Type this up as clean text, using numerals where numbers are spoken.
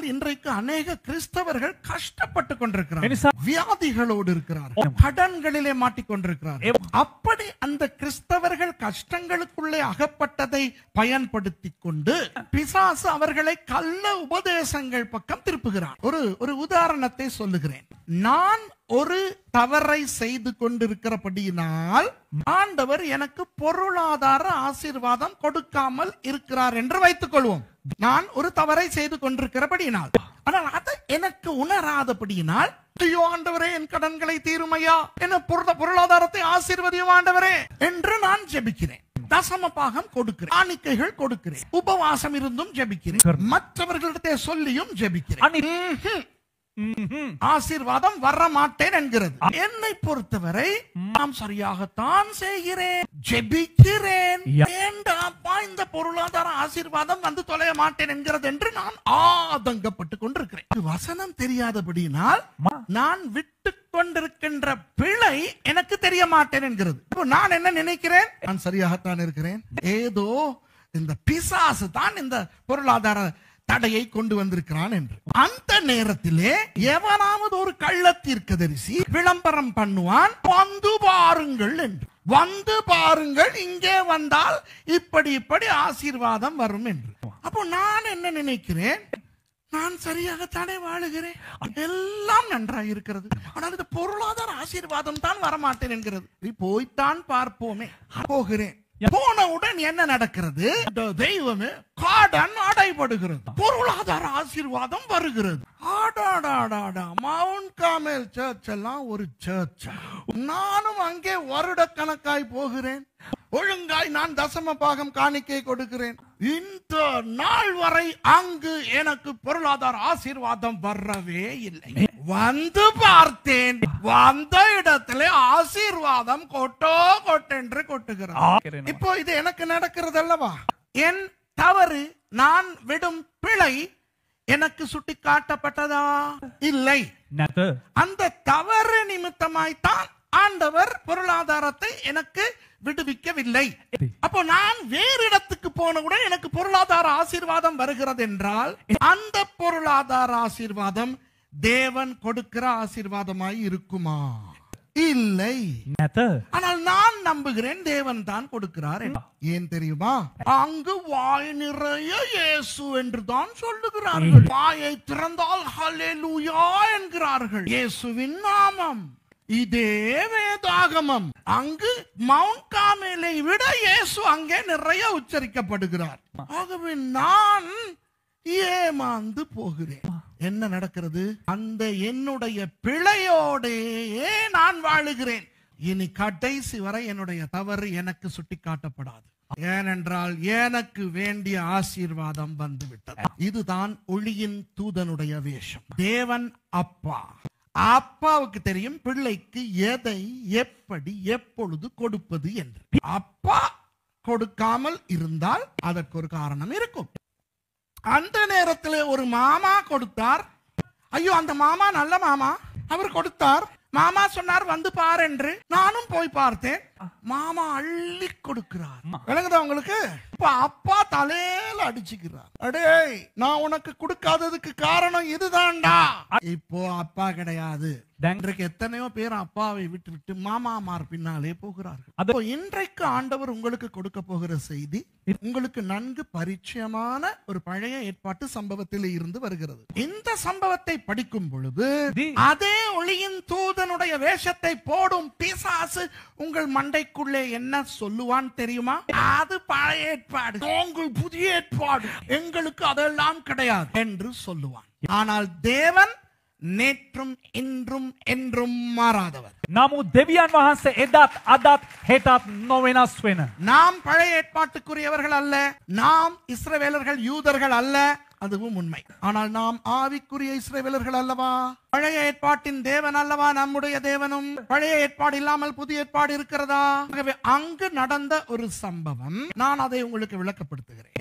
ஏனென்றால் இன்றைக்கு அநேக கிறிஸ்தவர்கள் கஷ்டப்பட்டு கொண்டிருக்கிறார்கள், வியாதிகளோடு இருக்கிறார்கள், கடன்களிலே மாட்டிக்கொண்டிருக்கிறார்கள். அப்படி அந்த கிறிஸ்தவர்கள் கஷ்டங்களுக்குள்ளே அகப்பட்டதை பயன்படுத்தி கொண்டு பிசாசு அவர்களை கள்ள உபதேசங்கள் பக்கம் திருப்புகிறார். ஒரு உதாரணத்தை சொல்லுகிறேன். நான் ஒரு தவறை செய்து கொண்டிருக்கிறபடியினால் ஆண்டவர் எனக்கு பொருளாதார ஆசீர்வாதம் கொடுக்காமல் இருக்கிறார் என்று வைத்துக் கொள்வோம். நான் ஒரு தவறை செய்து கொண்டிருக்கிறபடியினால், ஆனால் அதை எனக்கு உணராதபடியினால், ஐயோ ஆண்டவரே என் கடன்களை தீருமையா, என்ன பொருளாதாரத்தை ஆசீர்வதியும் ஆண்டவரே என்று நான் ஜெபிக்கிறேன். தசம பாகம் கொடுக்கிறேன், காணிக்கைகள் கொடுக்கிறேன், உபவாசம் இருந்தும் ஜெபிக்கிறேன், மற்றவர்களிடத்தை சொல்லியும் ஜெபிக்கிறேன். ஆசீர்வாதம் வர மாட்டேன் என்கிறது. என்னை பொறுத்தவரை நாம் சரியாகத்தான் செய்கிறேன், ஜெபிக்கிறேன், வேண்டாப்பா இந்த பொருளாதார ஆசீர்வாதம் வந்து தொலைய மாட்டேன் என்கிறது என்று நான் ஆதங்கப்பட்டு கொண்டிருக்கிறேன். வசனம் தெரியாதபடியினால் நான் விட்டு கொண்டிருக்கின்ற பிழை எனக்கு தெரிய மாட்டேன் என்கிறது. நான் என்ன நினைக்கிறேன், நான் சரியாகத்தான் இருக்கிறேன், ஏதோ இந்த பிசாசு தான் இந்த பொருளாதார தடையை கொண்டு வந்திருக்கிறான் என்று. அந்த நேரத்திலே எவனாவது ஒரு கள்ளத்தீர்க்கதரிசி விளம்பரம் பண்ணுவான், வந்து பாருங்கள் என்று. வந்து பாருங்கள், இங்கே வந்தால் இப்படி இப்படி ஆசீர்வாதம் வரும் என்று. அப்போ நான் என்ன நினைக்கிறேன், நான் சரியாகத்தானே வாழுகிறேன், எல்லாம் நன்றாக இருக்கிறது, ஆனால் இந்த பொருளாதார ஆசீர்வாதம் தான் வரமாட்டேன் என்கிறது. போய்த்தான் பார்ப்போமே. போகிறேன், போனவுடன் என்ன நடக்கிறது, தெய்வமே காடன் அடைபடுகிறது, பொருளாதார ஆசீர்வாதம் வருகிறது. மவுண்ட் கார்மெல் சர்ச் எல்லாம் ஒரு சர்ச். நானும் அங்கே வருட கணக்காய் போகிறேன், ஒழுங்காய் நான் தசம பாகம் காணிக்கை கொடுக்கிறேன். இந்த நாள் வரை அங்கு எனக்கு பொருளாதார ஆசீர்வாதம் வரவே இல்லை. வந்து பார்த்தேன், வந்த இடத்துல ஆசீர்வாதம் கொட்டோ கொட்டென்று கொட்டுகிறது. இப்போ இது எனக்கு நடக்கிறது அல்லவா? என் தவறு, நான் விடும் பிழை எனக்கு சுட்டி காட்டப்பட்டதா? இல்லை. அந்த தவறு நிமித்தமாய்த்தான் ஆண்டவர் பொருளாதாரத்தை எனக்கு விடுவிக்கவில்லை. அப்போ நான் வேறு இடத்துக்கு போனவுடன் எனக்கு பொருளாதார ஆசீர்வாதம் வருகிறது என்றால், அந்த பொருளாதார ஆசீர்வாதம் தேவன் கொடுக்கிற ஆசீர்வாதமாய் இருக்குமா? இல்லை. ஆனால் நான் நம்புகிறேன் தேவன் தான் கொடுக்கிறார். ஏன் தெரியுமா? அங்கு வாய் நிறைய இயேசு என்று தான் சொல்லுகிறார்கள். வாயை திறந்தால் ஹல்லேலூயா என்கிறார்கள். இயேசுவின் நாமம், இதே வேதாகமம். அங்கு மவுண்ட் கார்மெலை விட இயேசு அங்கே நிறைய உச்சரிக்கப்படுகிறார். ஆகவே நான் ஏமாந்து போகிறேன். என்ன நடக்கிறது? அந்த என்னுடைய பிழையோடையே நான் வாழுகிறேன். இனி கடைசி வரை என்னுடைய தவறு எனக்கு சுட்டிக்காட்டப்படாது. ஏனென்றால் எனக்கு வேண்டிய ஆசீர்வாதம் வந்துவிட்டது. இதுதான் ஒளியின் தூதனுடைய வேஷம். தேவன் அப்பா, அப்பாவுக்கு தெரியும் பிள்ளைக்கு எதை எப்படி எப்பொழுது கொடுப்பது என்று. அப்பா கொடுக்காமல் இருந்தால் அதற்கு ஒரு காரணம் இருக்கும். அந்த நேரத்தில் ஒரு மாமா கொடுத்தார். ஐயோ, அந்த மாமா நல்ல மாமா, அவர் கொடுத்தார். மாமா சொன்னார் வந்து பார் என்று. நானும் போய் பார்த்தேன். மாமா அள்ளி கொடுக்கிறார். விளங்குதா உங்களுக்கு? இப்ப அப்பா தலையில அடிச்சுக்கிறார். அடே, நான் உனக்கு கொடுக்காததுக்கு காரணம் இதுதான்டா. இப்போ அப்பா கிடையாது. இன்றைக்கு எத்தனையோ பேர் அப்பாவை விட்டு விட்டு மாமாமார் பின்னாலே போகிறார்கள். அதோ இன்றைக்கு ஆண்டவர் உங்களுக்கு கொடுக்க போகிற செய்தி உங்களுக்கு நன்கு பரிச்சயமான ஒரு பழைய ஏற்பாட்டு சம்பவத்தில் இருந்து வருகிறது. இந்த சம்பவத்தை படிக்கும் பொழுது அதே ஒளியின் தூதனுடைய வேஷத்தை போடும் பிசாசு உங்கள் மண்டைக்குள்ளே என்ன சொல்லுவான் தெரியுமா? அது பழைய ஏற்பாடு, உங்கள் புதிய ஏற்பாடு, எங்களுக்கு அதெல்லாம் கிடையாது என்று சொல்லுவான். ஆனால் தேவன் நேற்றும் இன்றும் என்றும் மாறாதவர். නමුත් දෙවියන් වහන්සේ එදත් අදත් හෙටත් නොවෙනස් වෙන. நாம் பழைய ஏற்பாட்டுக்குரியவர்கள் அல்ல, நாம் இஸ்ரவேலர்கள் யூதர்கள் அல்ல, அதுவும் உண்மை. ஆனால் நாம் ஆவிக்குரிய இஸ்ரவேலர்கள் அல்லவா? பழைய ஏற்பாட்டின் தேவன் அல்லவா நம்முடைய தேவனும்? பழைய ஏற்பாடு இல்லாமல் புதிய ஏற்பாடு இருக்கிறதா? ஆகவே அங்கு நடந்த ஒரு சம்பவம், நான் அதை உங்களுக்கு விளக்கப்படுத்துகிறேன்.